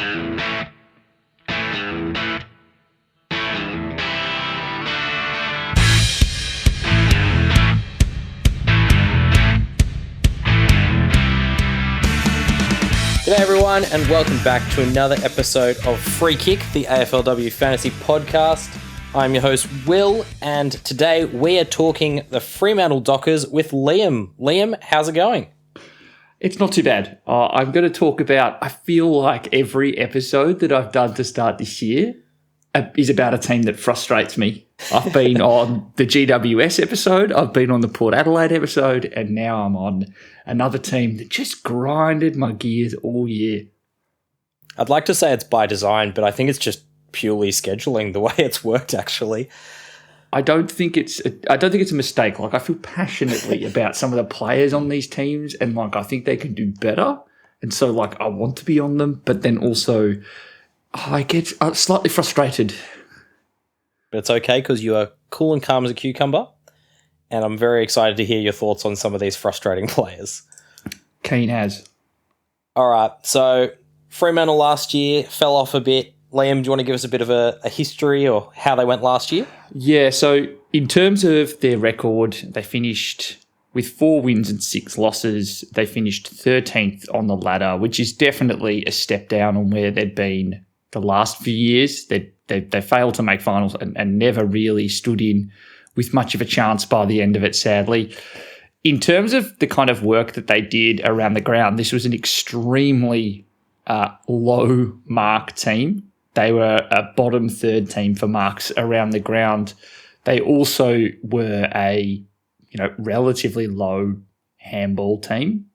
G'day everyone, and welcome back to another episode of Free Kick, the AFLW Fantasy Podcast. I'm your host, Will, and today we are talking the Fremantle Dockers with Liam. Liam, how's it going? It's not too bad. I'm going to talk about, I feel like every episode that I've done to start this year is about a team that frustrates me. I've been on the GWS episode, I've been on the Port Adelaide episode, and now I'm on another team that just grinded my gears all year. I'd like to say it's by design, but I think it's just purely scheduling the way it's worked, actually. I don't think it's a mistake. Like, I feel passionately about some of the players on these teams, and like I think they can do better. And so like I want to be on them, but then also I get slightly frustrated. But it's okay because you are cool and calm as a cucumber, and I'm very excited to hear your thoughts on some of these frustrating players. Keen as. All right, so Fremantle last year fell off a bit. Liam, do you want to give us a bit of a history or how they went last year? Yeah, so in terms of their record, they finished with 4 wins and 6 losses. They finished 13th on the ladder, which is definitely a step down on where they'd been the last few years. They failed to make finals and never really stood in with much of a chance by the end of it, sadly. In terms of the kind of work that they did around the ground, this was an extremely low mark team. They were a bottom third team for marks around the ground. They also were a relatively low handball team.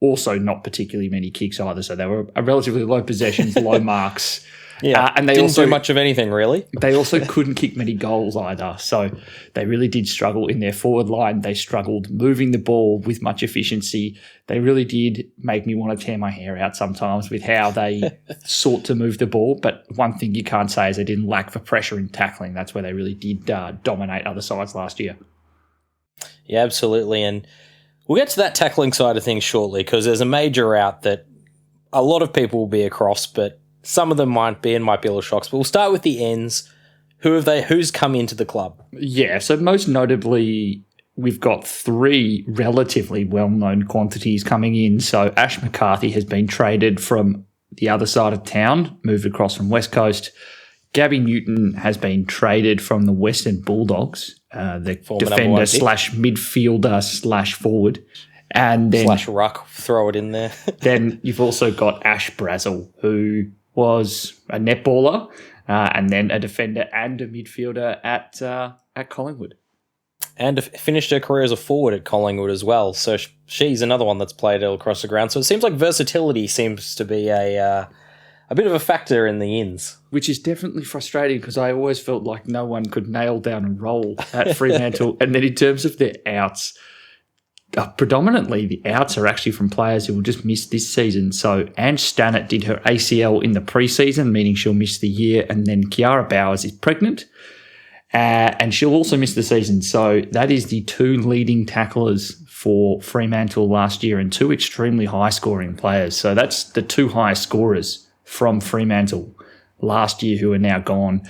Also not particularly many kicks either. So they were a relatively low possessions, low marks. Yeah, and they didn't also do much of anything, really. They also couldn't kick many goals either. So they really did struggle in their forward line. They struggled moving the ball with much efficiency. They really did make me want to tear my hair out sometimes with how they sought to move the ball. But one thing you can't say is they didn't lack for pressure and tackling. That's where they really did dominate other sides last year. Yeah, absolutely. And we'll get to that tackling side of things shortly because there's a major out that a lot of people will be across, but some of them might be a little shocks. But we'll start with the ends. Who's come into the club? Yeah, so most notably, we've got 3 relatively well-known quantities coming in. So Ash McCarthy has been traded from the other side of town, moved across from West Coast. Gabby Newton has been traded from the Western Bulldogs, the defender slash midfielder slash forward. And then slash ruck, throw it in there. Then you've also got Ash Brazel, who was a netballer and then a defender and a midfielder at Collingwood. And finished her career as a forward at Collingwood as well. So she's another one that's played all across the ground. So it seems like versatility seems to be a bit of a factor in the ins. Which is definitely frustrating because I always felt like no one could nail down a role at Fremantle. And then in terms of their outs, predominantly the outs are actually from players who will just miss this season. So Ange Stannett did her ACL in the preseason, meaning she'll miss the year. And then Kiara Bowers is pregnant and she'll also miss the season. So that is the 2 leading tacklers for Fremantle last year and 2 extremely high-scoring players. So that's the 2 highest scorers from Fremantle last year who are now gone.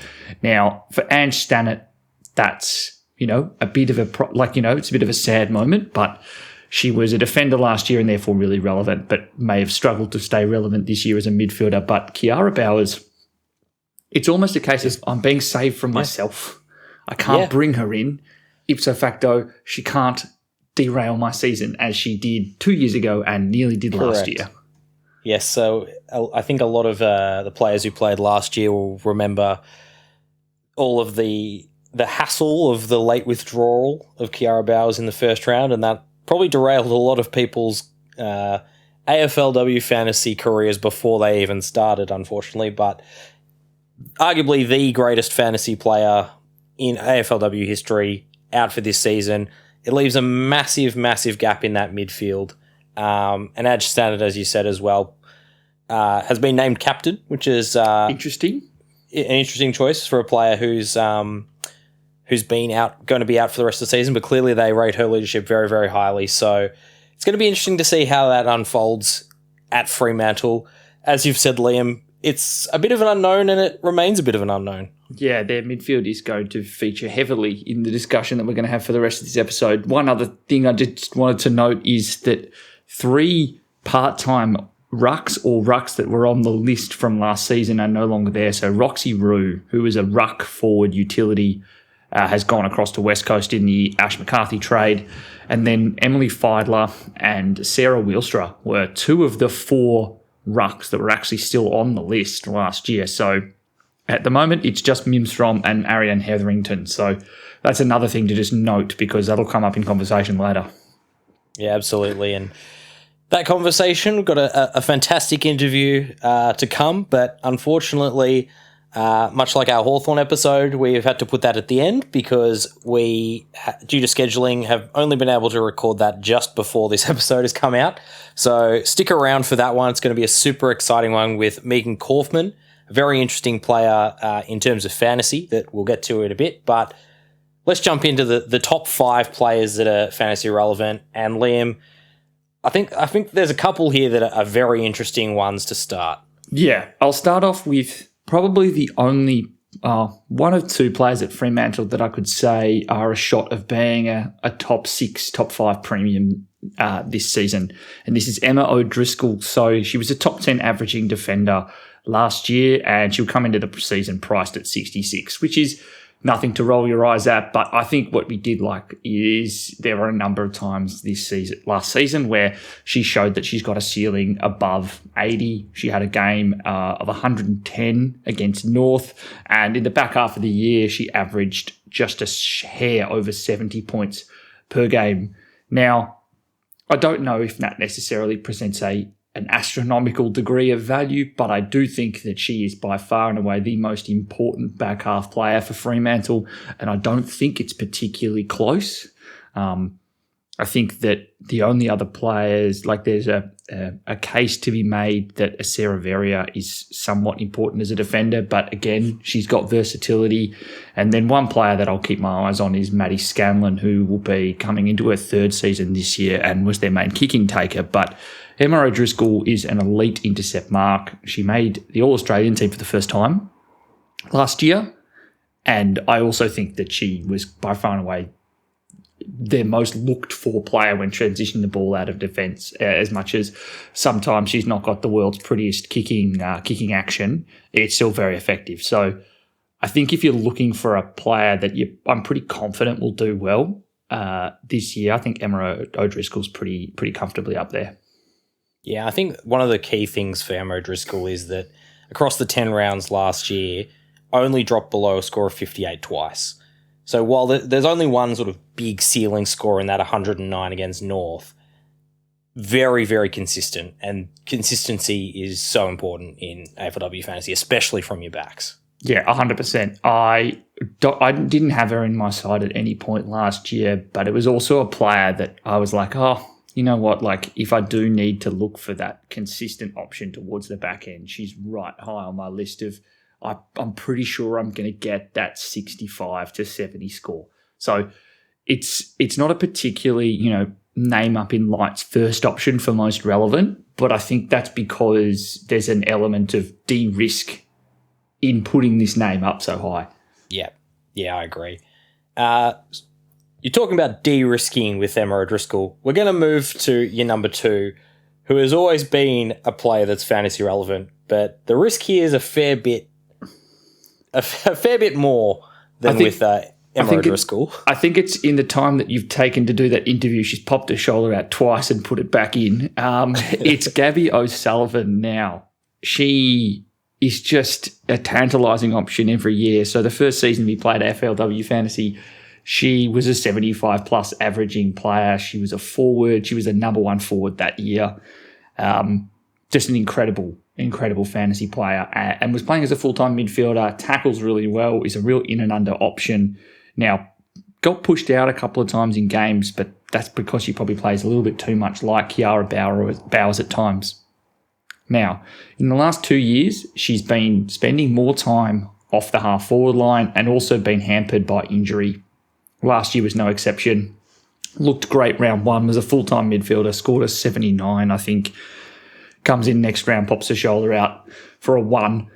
Now, for Ange Stannett, that's a bit of it's a bit of a sad moment, but she was a defender last year and therefore really relevant, but may have struggled to stay relevant this year as a midfielder. But Kiara Bowers, it's almost a case of I'm being saved from myself. I can't bring her in. Ipso facto, she can't derail my season as she did 2 years ago and nearly did last year. Yes, so I think a lot of the players who played last year will remember all of the hassle of the late withdrawal of Kiara Bowers in the first round, and that probably derailed a lot of people's AFLW fantasy careers before they even started, unfortunately. But arguably the greatest fantasy player in AFLW history out for this season. It leaves a massive, massive gap in that midfield. And Ange Stannett, as you said as well, has been named captain, which is interesting. An interesting choice for a player who's been going to be out for the rest of the season, but clearly they rate her leadership very, very highly. So it's going to be interesting to see how that unfolds at Fremantle. As you've said, Liam, it's a bit of an unknown, and it remains a bit of an unknown. Yeah, their midfield is going to feature heavily in the discussion that we're going to have for the rest of this episode. One other thing I just wanted to note is that 3 part-time rucks that were on the list from last season are no longer there. So Roxy Rue, who was a ruck forward utility, has gone across to West Coast in the Ash McCarthy trade. And then Emily Feidler and Sarah Wheelstra were 2 of the 4 rucks that were actually still on the list last year. So at the moment, it's just Mimstrom and Ariane Hetherington. So that's another thing to just note because that'll come up in conversation later. Yeah, absolutely. And that conversation, we've got a fantastic interview to come, but unfortunately, much like our Hawthorn episode, we've had to put that at the end because we, due to scheduling, have only been able to record that just before this episode has come out. So stick around for that one. It's going to be a super exciting one with Megan Kauffman, a very interesting player in terms of fantasy that we'll get to in a bit. But let's jump into the top 5 players that are fantasy relevant. And Liam, I think there's a couple here that are very interesting ones to start. Yeah, I'll start off with probably the only one of 2 players at Fremantle that I could say are a shot of being a top 6, top 5 premium this season. And this is Emma O'Driscoll. So she was a top 10 averaging defender last year, and she'll come into the season priced at 66, which is nothing to roll your eyes at. But I think what we did like is there were a number of times last season where she showed that she's got a ceiling above 80. She had a game of 110 against North, and in the back half of the year, she averaged just a hair over 70 points per game. Now, I don't know if that necessarily presents an astronomical degree of value, but I do think that she is by far and away the most important back half player for Fremantle, and I don't think it's particularly close. I think that the only other players, like there's a case to be made that Sarah Verrier is somewhat important as a defender, but again, she's got versatility. And then one player that I'll keep my eyes on is Maddie Scanlon, who will be coming into her 3rd season this year and was their main kicking taker. But Emma O'Driscoll is an elite intercept mark. She made the All-Australian team for the first time last year. And I also think that she was by far and away their most looked-for player when transitioning the ball out of defence, as much as sometimes she's not got the world's prettiest kicking action. It's still very effective. So I think if you're looking for a player that I'm pretty confident will do well this year, I think Emma O'Driscoll's pretty comfortably up there. Yeah, I think one of the key things for Emma O'Driscoll is that across the 10 rounds last year, only dropped below a score of 58 twice. So while there's only one sort of big ceiling score in that 109 against North, very, very consistent. And consistency is so important in AFLW fantasy, especially from your backs. Yeah, 100%. I didn't have her in my side at any point last year, but it was also a player that I was like, oh, you know what, like if I do need to look for that consistent option towards the back end, she's right high on my list of I'm pretty sure I'm going to get that 65 to 70 score. So it's not a particularly, name up in lights first option for most relevant, but I think that's because there's an element of de-risk in putting this name up so high. Yeah, I agree. You're talking about de-risking with Emma O'Driscoll. We're going to move to your number 2, who has always been a player that's fantasy relevant, but the risk here is a fair bit more than with Emma O'Driscoll. I think it's in the time that you've taken to do that interview, she's popped her shoulder out twice and put it back in. It's Gabby O'Sullivan now. She is just a tantalising option every year. So the first season we played AFLW Fantasy, she was a 75-plus averaging player. She was a forward. She was a number 1 forward that year. Just an incredible fantasy player, and was playing as a full-time midfielder, tackles really well, is a real in and under option. Now, got pushed out a couple of times in games, but that's because she probably plays a little bit too much like Kiara Bowers at times. Now, in the last 2 years, she's been spending more time off the half-forward line and also been hampered by injury. Last year was no exception. Looked great round 1, was a full-time midfielder, scored a 79, I think. comes in next round, pops her shoulder out for a 1,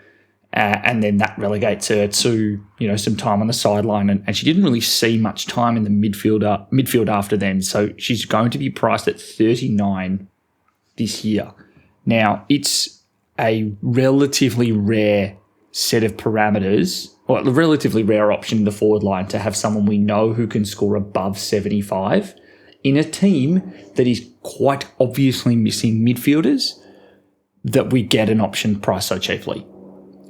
and then that relegates her to some time on the sideline, and she didn't really see much time in the midfield after then. So she's going to be priced at 39 this year. Now, it's a relatively rare set of parameters, or a relatively rare option in the forward line to have someone we know who can score above 75 in a team that is quite obviously missing midfielders, that we get an option priced so cheaply.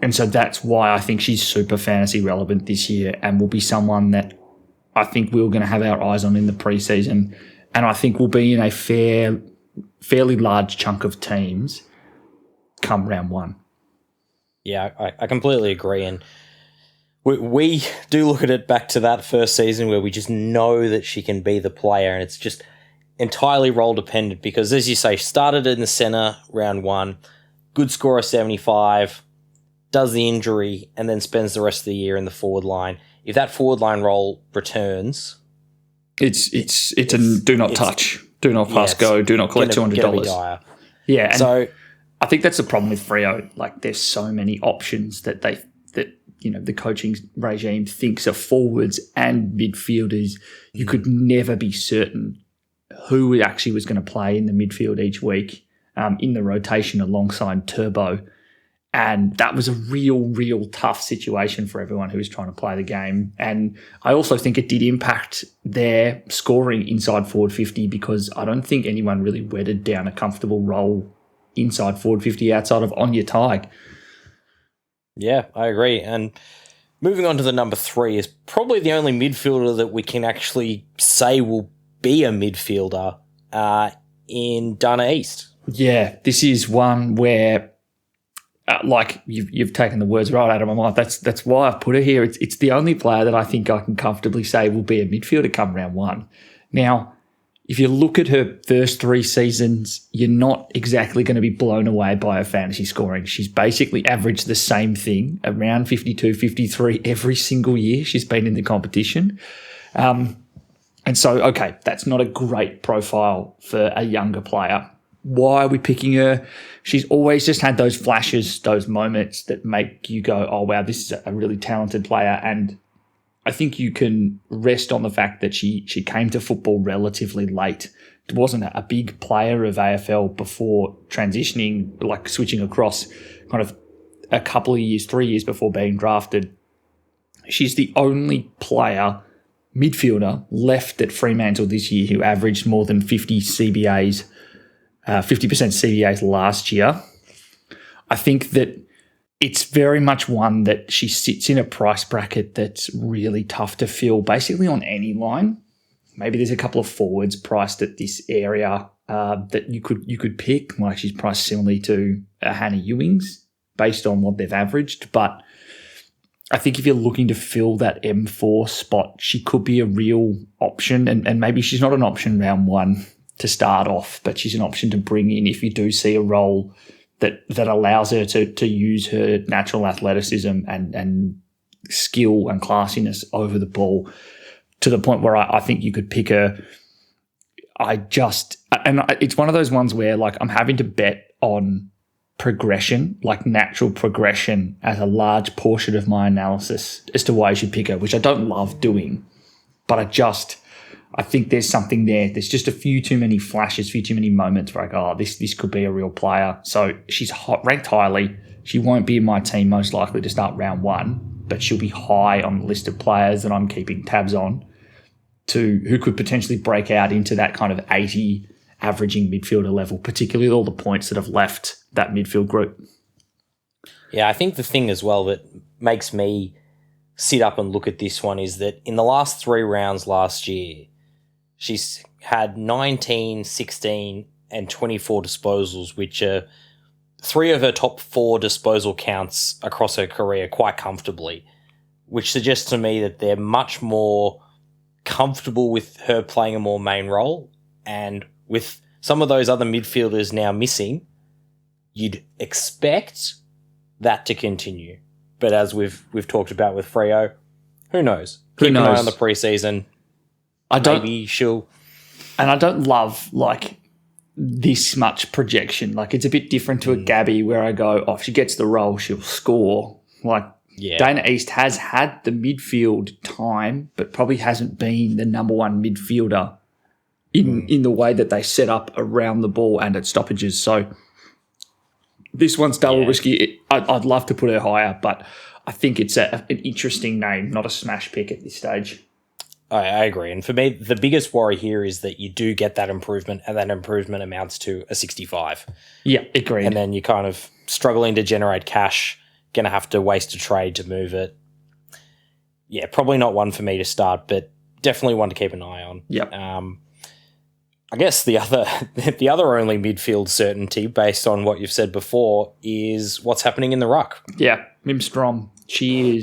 And so that's why I think she's super fantasy relevant this year and will be someone that I think we're going to have our eyes on in the preseason, and I think will be in a fairly large chunk of teams come round 1. Yeah, I completely agree. And we do look at it back to that first season where we just know that she can be the player, and it's just entirely role dependent because, as you say, started in the centre round 1, good score of 75, does the injury, and then spends the rest of the year in the forward line. If that forward line role returns, it's a do not touch, do not pass go, do not collect $200. Yeah, and so I think that's the problem with Freo. Like, there's so many options that the coaching regime thinks are forwards and midfielders. You could never be certain who actually was going to play in the midfield each week in the rotation alongside Turbo. And that was a real tough situation for everyone who was trying to play the game. And I also think it did impact their scoring inside forward 50 because I don't think anyone really wedded down a comfortable role inside forward 50 outside of Anya Tighe. Yeah, I agree. And moving on to the number 3 is probably the only midfielder that we can actually say will be a midfielder in Dana East. Yeah, this is one where, like you've taken the words right out of my mouth. That's why I've put her here. It's the only player that I think I can comfortably say will be a midfielder come round 1. Now, if you look at her first 3 seasons, you're not exactly going to be blown away by her fantasy scoring. She's basically averaged the same thing, around 52, 53 every single year she's been in the competition. And so, okay, that's not a great profile for a younger player. Why are we picking her? She's always just had those flashes, those moments that make you go, oh, wow, this is a really talented player. And I think you can rest on the fact that she came to football relatively late. It wasn't a big player of AFL before transitioning, like switching across kind of a couple of years, 3 years before being drafted. She's the only player, midfielder, left at Fremantle this year who averaged more than 50 CBAs, 50% CBAs last year. I think that it's very much one that she sits in a price bracket that's really tough to fill, basically on any line. Maybe there's a couple of forwards priced at this area that you could pick, like she's priced similarly to Hannah Ewings based on what they've averaged. But I think if you're looking to fill that M4 spot, she could be a real option. And maybe she's not an option round 1 to start off, but she's an option to bring in if you do see a role that allows her to use her natural athleticism and skill and classiness over the ball to the point where I think you could pick her. It's one of those ones where, like, I'm having to bet on progression, like natural progression, as a large portion of my analysis as to why you should pick her, which I don't love doing, but I think there's something there. There's just a few too many flashes, few too many moments where I go, oh, this could be a real player. So she's ranked highly. She won't be in my team most likely to start round 1, but she'll be high on the list of players that I'm keeping tabs on who could potentially break out into that kind of 80 averaging midfielder level, particularly all the points that have left that midfield group. Yeah, I think the thing as well that makes me sit up and look at this one is that in the last 3 rounds last year, she's had 19, 16, and 24 disposals, which are 3 of her top 4 disposal counts across her career quite comfortably, which suggests to me that they're much more comfortable with her playing a more main role. And with some of those other midfielders now missing, you'd expect that to continue. But as we've talked about with Freo, who knows? Keep an eye on the preseason. Maybe she'll. And I don't love, like, this much projection. Like, it's a bit different to a Gabby where I go, if she gets the role, she'll score. Like, Dana East has had the midfield time, but probably hasn't been the number one midfielder in the way that they set up around the ball and at stoppages. So this one's double risky. I'd love to put her higher, but I think it's an interesting name, not a smash pick at this stage. I agree. And for me, the biggest worry here is that you do get that improvement, and that improvement amounts to a 65. Yeah, agreed. And then you're kind of struggling to generate cash, going to have to waste a trade to move it. Yeah, probably not one for me to start, but definitely one to keep an eye on. Yep. I guess the other only midfield certainty, based on what you've said before, is what's happening in the ruck. Yeah, Mim Strom. She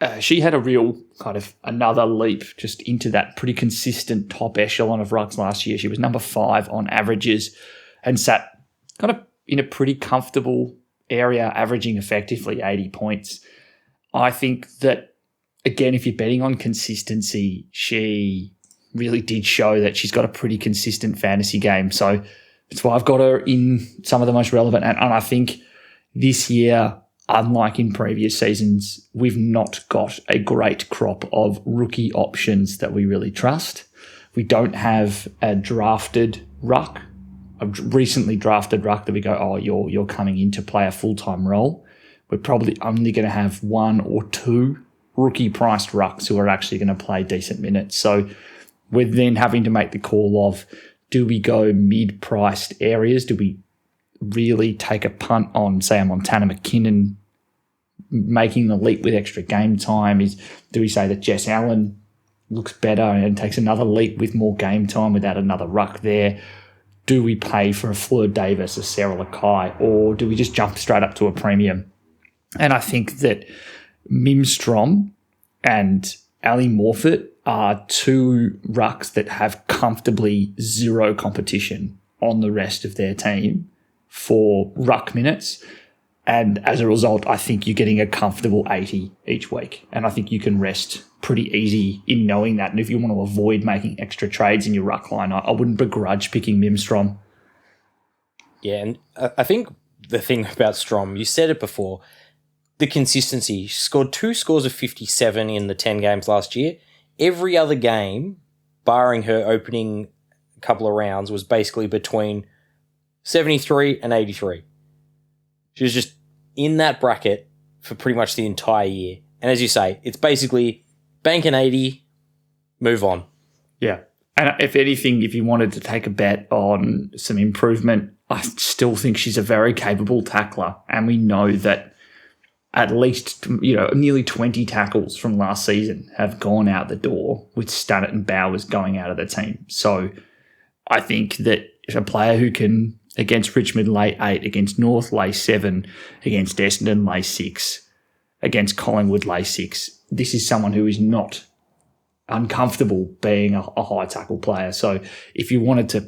had a real kind of another leap just into that pretty consistent top echelon of rucks last year. She was number 5 on averages and sat kind of in a pretty comfortable area, averaging effectively 80 points. I think that, again, if you're betting on consistency, she really did show that she's got a pretty consistent fantasy game. So that's why I've got her in some of the most relevant. And I think this year, unlike in previous seasons, we've not got a great crop of rookie options that we really trust. We don't have a drafted ruck, a recently drafted ruck that we go, you're coming in to play a full-time role. We're probably only going to have 1 or 2 rookie-priced rucks who are actually going to play decent minutes. So we're then having to make the call of, do we go mid-priced areas? Do we really take a punt on, say, a Montana McKinnon making the leap with extra game time? Do we say that Jess Allen looks better and takes another leap with more game time without another ruck there? Do we pay for a Fleur Davis, a Sarah Lakai, or do we just jump straight up to a premium? And I think that Mim Strom and Ali Morfitt are 2 rucks that have comfortably 0 competition on the rest of their team for ruck minutes. And as a result, I think you're getting a comfortable 80 each week. And I think you can rest pretty easy in knowing that. And if you want to avoid making extra trades in your ruck line, I wouldn't begrudge picking Mim Strom. Yeah, and I think the thing about Strom, you said it before, the consistency. She scored 2 scores of 57 in the 10 games last year. Every other game, barring her opening couple of rounds, was basically between 73 and 83. She was just in that bracket for pretty much the entire year. And as you say, it's basically bank an 80, move on. Yeah. And if anything, if you wanted to take a bet on some improvement, I still think she's a very capable tackler. And we know that at least, nearly 20 tackles from last season have gone out the door with Stannett and Bowers going out of the team. So I think that if a player who can, against Richmond, lay 8, against North, lay 7, against Essendon, lay 6, against Collingwood, lay 6, this is someone who is not uncomfortable being a high tackle player. So if you wanted to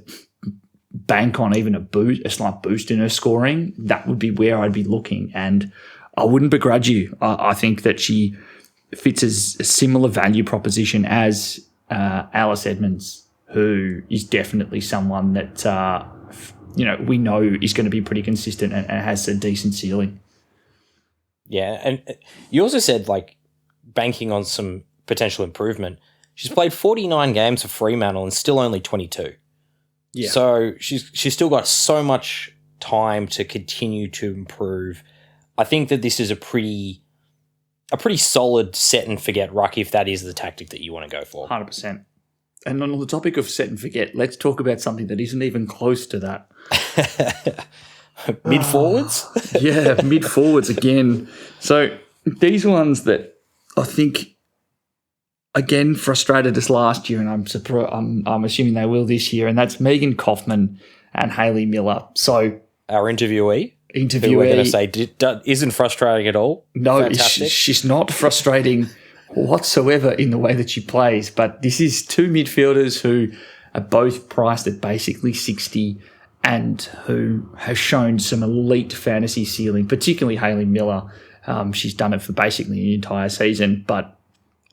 bank on even a slight boost in her scoring, that would be where I'd be looking. And I wouldn't begrudge you. I think that she fits as a similar value proposition as Alice Edmonds, who is definitely someone that we know is going to be pretty consistent and has a decent ceiling. Yeah, and you also said banking on some potential improvement. She's played 49 games for Fremantle and still only 22. Yeah. So she's still got so much time to continue to improve. I think that this is a pretty solid set and forget ruck if that is the tactic that you want to go for. 100%. And on the topic of set and forget, let's talk about something that isn't even close to that. Mid-forwards? Yeah, mid-forwards again. So these ones that I think, again, frustrated us last year, and I'm assuming they will this year, and that's Megan Kauffman and Hayley Miller. So our interviewee, who we're going to say isn't frustrating at all. No, she's not frustrating whatsoever in the way that she plays. But this is 2 midfielders who are both priced at basically 60 and who have shown some elite fantasy ceiling, particularly Hayley Miller. She's done it for basically the entire season, but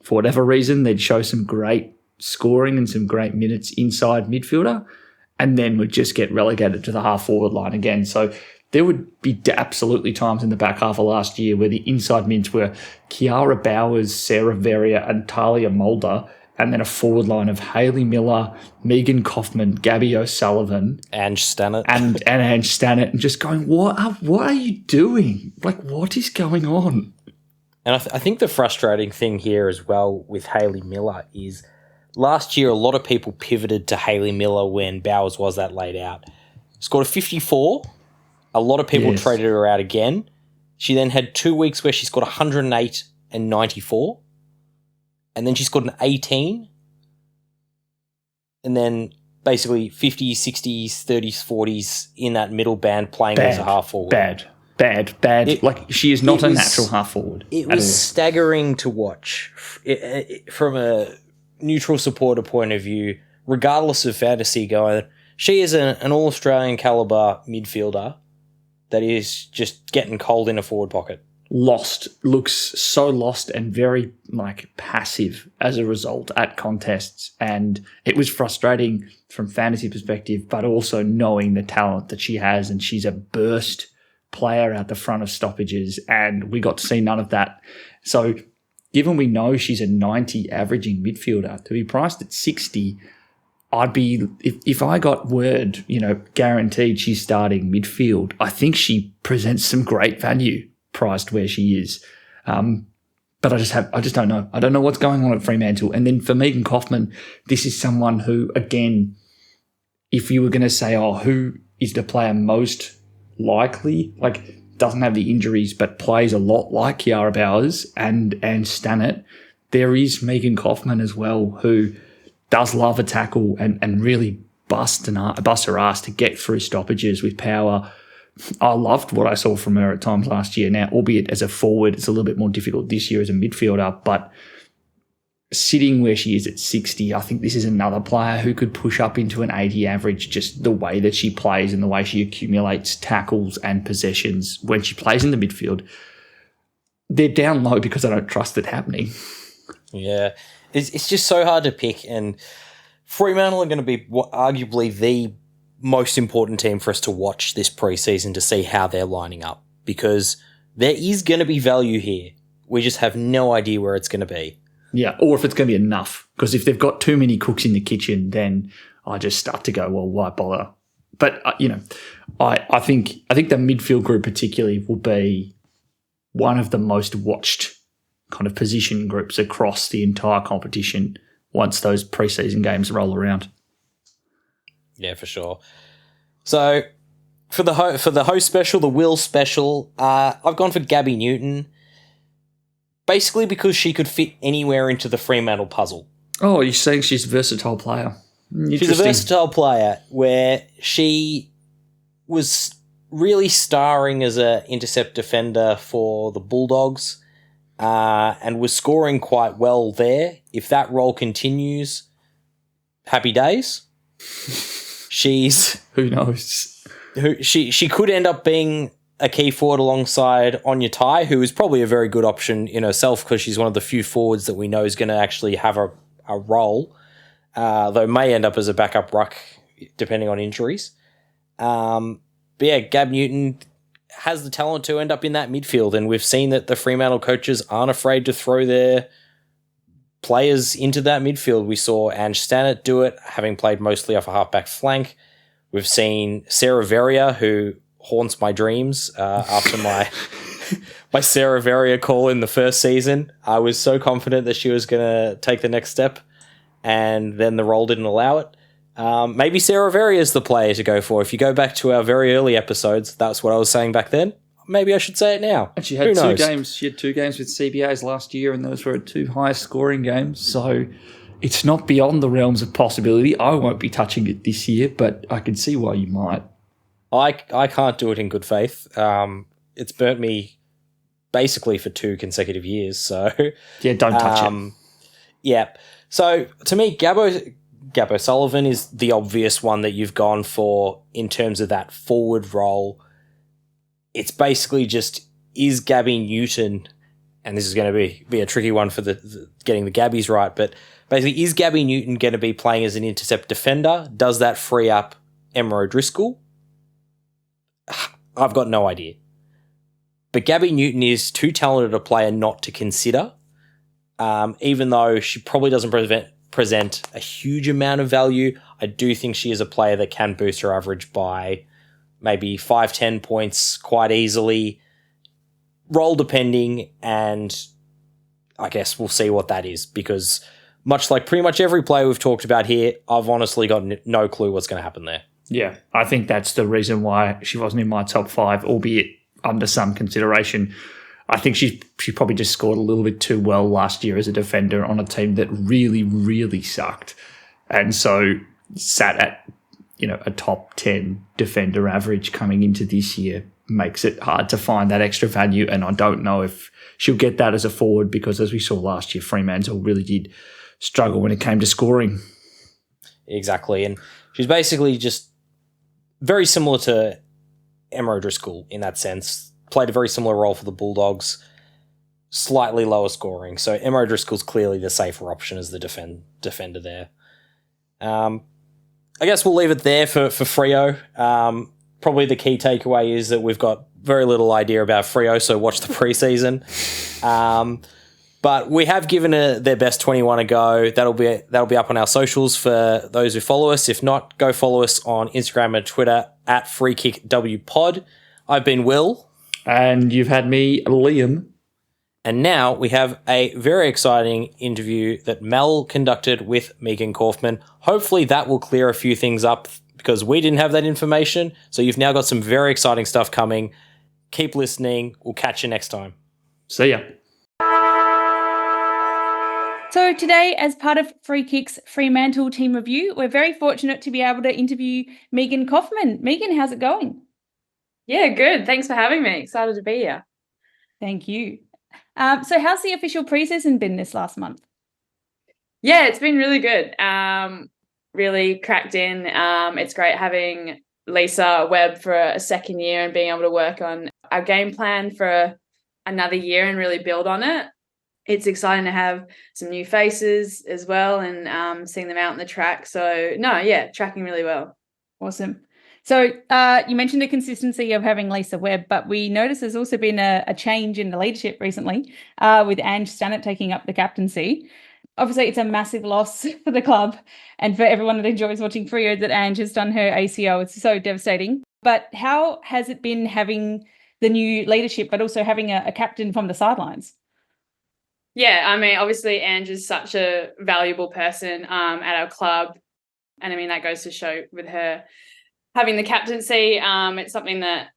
for whatever reason, they'd show some great scoring and some great minutes inside midfielder. and then would just get relegated to the half-forward line again. So there would be absolutely times in the back half of last year where the inside mids were Kiara Bowers, Sarah Verrier, and Talia Mulder, and then a forward line of Hayley Miller, Megan Kauffman, Gabby O'Sullivan, Ange Stannett, and Ange Stannett, and just going, what are you doing? Like, what is going on? And I think the frustrating thing here as well with Hayley Miller is last year a lot of people pivoted to Hayley Miller when Bowers was that laid out. Scored a 54. A lot of people traded her out again. She then had 2 weeks where she scored 108 and 94. And then she scored an 18. And then basically 50s, 60s, 30s, 40s in that middle band playing as a half forward. Bad. Like, she is not a natural half forward. It was staggering to watch from a neutral supporter point of view, regardless of fantasy going. She is an all-Australian caliber midfielder that is just getting cold in a forward pocket. Looks so lost and very passive as a result at contests, and it was frustrating from fantasy perspective, but also knowing the talent that she has, and she's a burst player at the front of stoppages, and we got to see none of that. So given we know she's a 90 averaging midfielder, to be priced at 60, I'd be, if I got word, guaranteed she's starting midfield, I think she presents some great value priced where she is. But I just don't know. I don't know what's going on at Fremantle. And then for Megan Kauffman, this is someone who, again, if you were going to say, who is the player most likely, doesn't have the injuries but plays a lot like Kiara Bowers and Stannett, there is Megan Kauffman as well, who does love a tackle and really bust her ass to get through stoppages with power. I loved what I saw from her at times last year. Now, albeit as a forward, it's a little bit more difficult this year as a midfielder, but sitting where she is at 60, I think this is another player who could push up into an 80 average, just the way that she plays and the way she accumulates tackles and possessions when she plays in the midfield. They're down low because I don't trust it happening. Yeah. It's just so hard to pick, and Fremantle are going to be arguably the most important team for us to watch this preseason to see how they're lining up, because there is going to be value here. We just have no idea where it's going to be. Yeah, or if it's going to be enough, because if they've got too many cooks in the kitchen, then I just start to go, well, why bother? But, I think the midfield group particularly will be one of the most watched kind of position groups across the entire competition once those preseason games roll around. Yeah, for sure. So for the host special, the Will special, I've gone for Gabby Newton, basically because she could fit anywhere into the Fremantle puzzle. Oh, you're saying she's a versatile player. She's a versatile player where she was really starring as an intercept defender for the Bulldogs, and was scoring quite well there. If that role continues, happy days. Who knows? She could end up being a key forward alongside Anya Tai, who is probably a very good option in herself because she's one of the few forwards that we know is going to actually have a role, though may end up as a backup ruck depending on injuries. But yeah, Gab Newton has the talent to end up in that midfield, and we've seen that the Fremantle coaches aren't afraid to throw their players into that midfield. We saw Ange Stannett do it, having played mostly off a halfback flank. We've seen Sarah Verrier, who haunts my dreams after my Sarah Verrier call in the first season. I was so confident that she was going to take the next step, and then the role didn't allow it. Maybe Sarah Verrier is the player to go for. If you go back to our very early episodes, that's what I was saying back then. Maybe I should say it now. And she had two games. She had 2 games with CBAs last year, and those were her 2 highest scoring games. So it's not beyond the realms of possibility. I won't be touching it this year, but I can see why you might. I can't do it in good faith. It's burnt me basically for 2 consecutive years. So yeah, don't touch it. Yeah. So to me, Gab O'Sullivan is the obvious one that you've gone for in terms of that forward role. It's basically just, is Gabby Newton, and this is going to be a tricky one for getting the Gabbies right, but basically, is Gabby Newton going to be playing as an intercept defender? Does that free up Emma O'Driscoll? I've got no idea. But Gabby Newton is too talented a player not to consider, even though she probably doesn't present a huge amount of value. I do think she is a player that can boost her average by maybe 5-10 points quite easily, role depending, and I guess we'll see what that is, because much like pretty much every player we've talked about here, I've honestly got no clue what's going to happen there. Yeah, I think that's the reason why she wasn't in my top 5, albeit under some consideration. I think she probably just scored a little bit too well last year as a defender on a team that really, really sucked. And so sat at, a top 10 defender average coming into this year makes it hard to find that extra value. And I don't know if she'll get that as a forward, because as we saw last year, Fremantle really did struggle when it came to scoring. Exactly. And she's basically just very similar to Emma O'Driscoll in that sense. Played a very similar role for the Bulldogs, slightly lower scoring. So Emma O'Driscoll's clearly the safer option as the defender there. I guess we'll leave it there for Freo. Probably the key takeaway is that we've got very little idea about Freo, so watch the preseason. But we have given their best 21 a go. That'll be up on our socials for those who follow us. If not, go follow us on Instagram and Twitter at FreeKickWPod. I've been Will. And you've had me, Liam. And now we have a very exciting interview that Mel conducted with Megan Kauffman. Hopefully that will clear a few things up, because we didn't have that information. So you've now got some very exciting stuff coming. Keep listening. We'll catch you next time. See ya. So today, as part of Free Kick's Fremantle team review, we're very fortunate to be able to interview Megan Kauffman. Megan, how's it going? Yeah, good. Thanks for having me. Excited to be here. Thank you. So how's the official preseason been this last month? Yeah, it's been really good. Really cracked in. It's great having Lisa Webb for a second year and being able to work on our game plan for another year and really build on it. It's exciting to have some new faces as well, and seeing them out on the track. So, tracking really well. Awesome. So you mentioned the consistency of having Lisa Webb, but we noticed there's also been a change in the leadership recently with Ange Stannett taking up the captaincy. Obviously, it's a massive loss for the club and for everyone that enjoys watching Freo that Ange has done her ACL. It's so devastating. But how has it been having the new leadership, but also having a captain from the sidelines? Yeah, I mean, obviously Ange is such a valuable person at our club. And I mean, that goes to show with her having the captaincy. It's something that,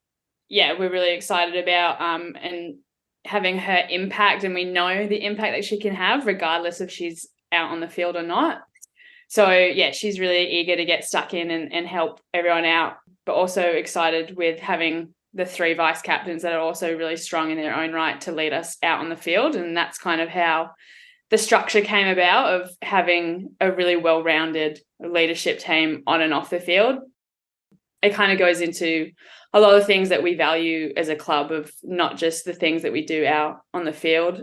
we're really excited about, and having her impact. And we know the impact that she can have regardless if she's out on the field or not. So, she's really eager to get stuck in and help everyone out, but also excited with having the 3 vice captains that are also really strong in their own right to lead us out on the field. And that's kind of how the structure came about, of having a really well-rounded leadership team on and off the field. It kind of goes into a lot of things that we value as a club, of not just the things that we do out on the field,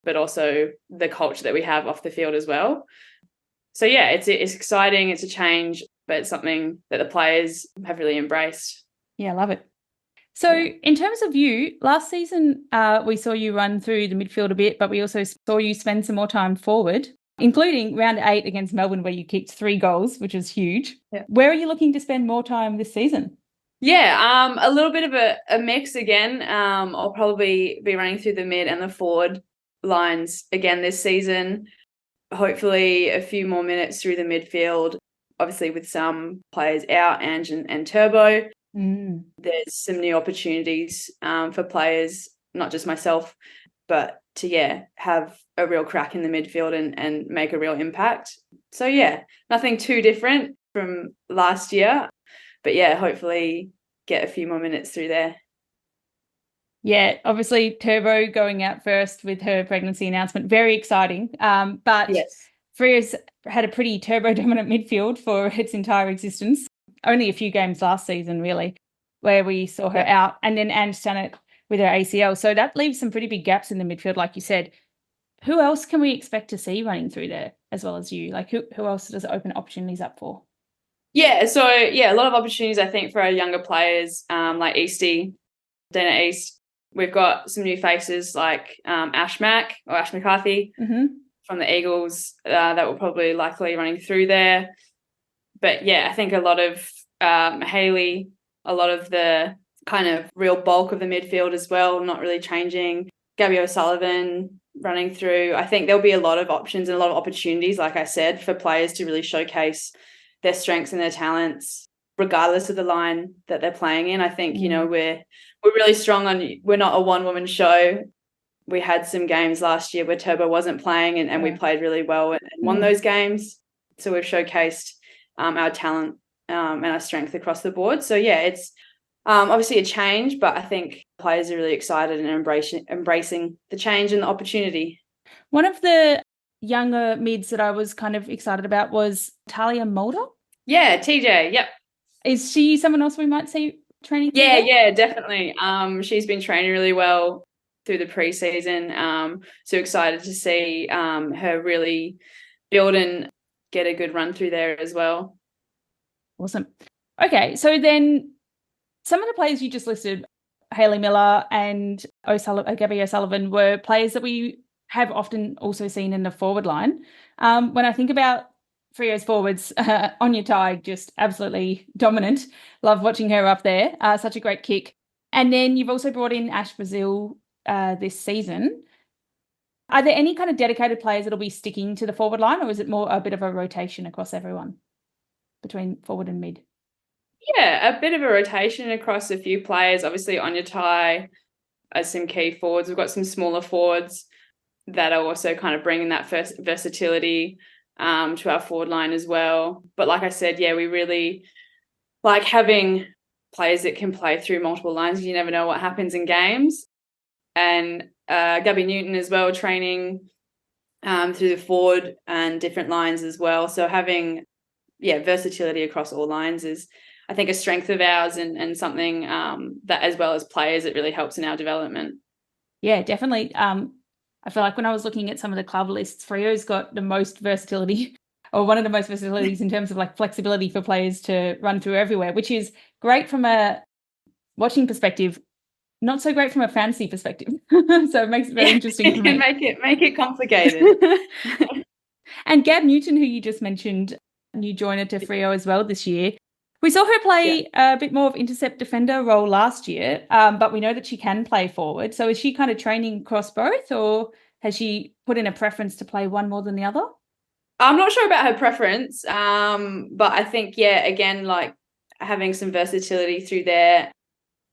but also the culture that we have off the field as well. So, it's exciting. It's a change, but it's something that the players have really embraced. Yeah, I love it. So in terms of you, last season we saw you run through the midfield a bit, but we also saw you spend some more time forward, including round 8 against Melbourne, where you kicked 3 goals, which was huge. Yeah. Where are you looking to spend more time this season? Yeah, a little bit of a mix again. I'll probably be running through the mid and the forward lines again this season. Hopefully a few more minutes through the midfield, obviously with some players out, Ange and Turbo. There's some new opportunities for players, not just myself, but to have a real crack in the midfield and make a real impact. So nothing too different from last year, but hopefully get a few more minutes through there. Yeah, obviously Turbo going out first with her pregnancy announcement, very exciting. But Freo's had a pretty Turbo dominant midfield for its entire existence. Only a few games last season, really, where we saw her out, and then Ange Stannett with her ACL. So that leaves some pretty big gaps in the midfield, like you said. Who else can we expect to see running through there as well as you? Like who else does it open opportunities up for? Yeah, so yeah, a lot of opportunities I think for our younger players, like Eastie, Dana East. We've got some new faces like Ash McCarthy from the Eagles that will probably likely running through there. But yeah, I think a lot of Haley, a lot of the kind of real bulk of the midfield as well, not really changing. Gabby O'Sullivan running through. I think there'll be a lot of options and a lot of opportunities, like I said, for players to really showcase their strengths and their talents, regardless of the line that they're playing in. I think, you know, we're really strong on, we're not a one-woman show. We had some games last year where Turbo wasn't playing and we played really well and won those games. So we've showcased our talent and our strength across the board. So, yeah, it's obviously a change, but I think players are really excited and embracing the change and the opportunity. One of the younger mids that I was kind of excited about was Talia Mulder. Yeah, TJ, yep. Is she someone else we might see training? Yeah, definitely. She's been training really well through the preseason. So excited to see her really build and get a good run through there as well. Awesome. Okay, so then some of the players you just listed, Hayley Miller and Gabby O'Sullivan, were players that we have often also seen in the forward line. When I think about Freo's forwards, Anya Tai, just absolutely dominant. Love watching her up there. Such a great kick. And then you've also brought in Ash Brazil this season. Are there any kind of dedicated players that'll be sticking to the forward line, or is it more a bit of a rotation across everyone between forward and mid? Yeah, a bit of a rotation across a few players. Obviously, Anya Tai as some key forwards. We've got some smaller forwards that are also kind of bringing that versatility to our forward line as well. But like I said, yeah, we really like having players that can play through multiple lines. You never know what happens in games. And Gabby Newton as well, training through the forward and different lines as well. So having, versatility across all lines is, I think, a strength of ours and something that, as well as players, it really helps in our development. Yeah, definitely. I feel like when I was looking at some of the club lists, Freo's got the most versatility, or one of the most versatilities in terms of like flexibility for players to run through everywhere, which is great from a watching perspective, not so great from a fantasy perspective. So it makes it very interesting for me. Make it complicated. And Gab Newton, who you just mentioned, new joiner to Freo as well this year. We saw her play a bit more of intercept defender role last year, but we know that she can play forward. So is she kind of training across both, or has she put in a preference to play one more than the other? I'm not sure about her preference, but I think, again, like having some versatility through there,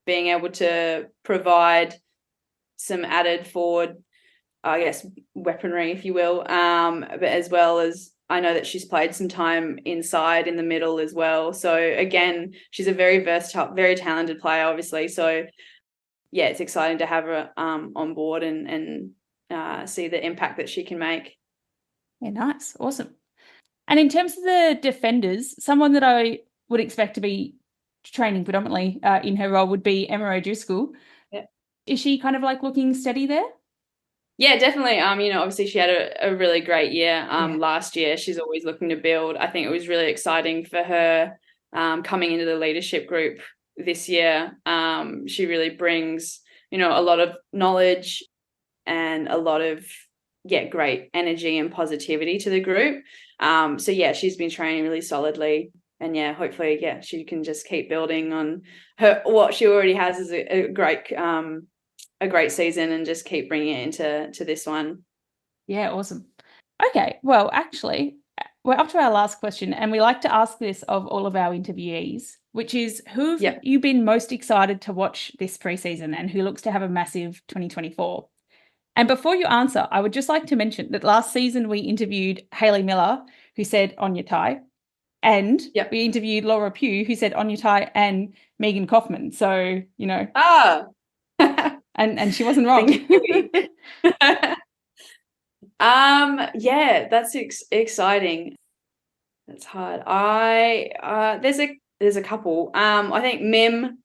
being able to provide some added forward, I guess, weaponry, if you will, but as well as I know that she's played some time inside in the middle as well. So again, she's a very versatile, very talented player, obviously. So yeah, it's exciting to have her on board and see the impact that she can make. Yeah, nice. Awesome. And in terms of the defenders, someone that I would expect to be training predominantly in her role would be Emma O'Driscoll. Yeah. Is she kind of like looking steady there? Yeah, definitely. Obviously she had a really great year last year. She's always looking to build. I think it was really exciting for her coming into the leadership group this year. She really brings, a lot of knowledge and a lot of, great energy and positivity to the group. So yeah, she's been training really solidly. And yeah, hopefully, she can just keep building on what she already has is a great season and just keep bringing it into this one. Yeah, awesome. Okay, well, actually, we're up to our last question, and we like to ask this of all of our interviewees, which is who have you been most excited to watch this preseason and who looks to have a massive 2024? And before you answer, I would just like to mention that last season we interviewed Hayley Miller, who said Anya Tai, and we interviewed Laura Pugh, who said Anya Tai and Megan Kauffman. So, and she wasn't wrong. That's exciting. That's hard. There's a couple. I think Mim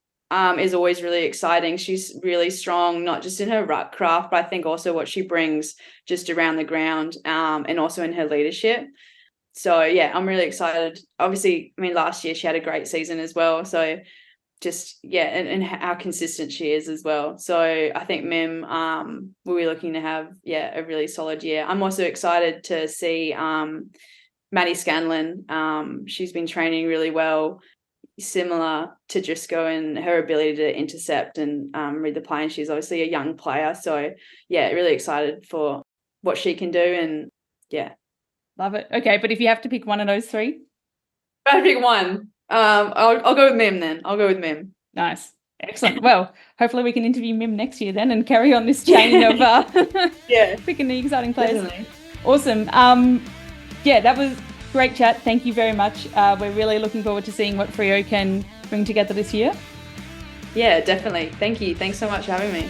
is always really exciting. She's really strong, not just in her ruck craft, but I think also what she brings just around the ground, and also in her leadership. So yeah, I'm really excited. Obviously, I mean, last year she had a great season as well. So just and how consistent she is as well. So I think Mim will be looking to have a really solid year. I'm also excited to see Maddie Scanlon. She's been training really well, similar to Driscoll in her ability to intercept and read the play. And she's obviously a young player. So really excited for what she can do. And love it. Okay, but if you have to pick one of those three, if I have to pick one, I'll go with Mim then. I'll go with Mim. Nice. Excellent. Well, hopefully we can interview Mim next year then and carry on this chain of picking the exciting players. Definitely. Awesome. That was great chat. Thank you very much. We're really looking forward to seeing what Freo can bring together this year. Yeah, definitely. Thank you. Thanks so much for having me.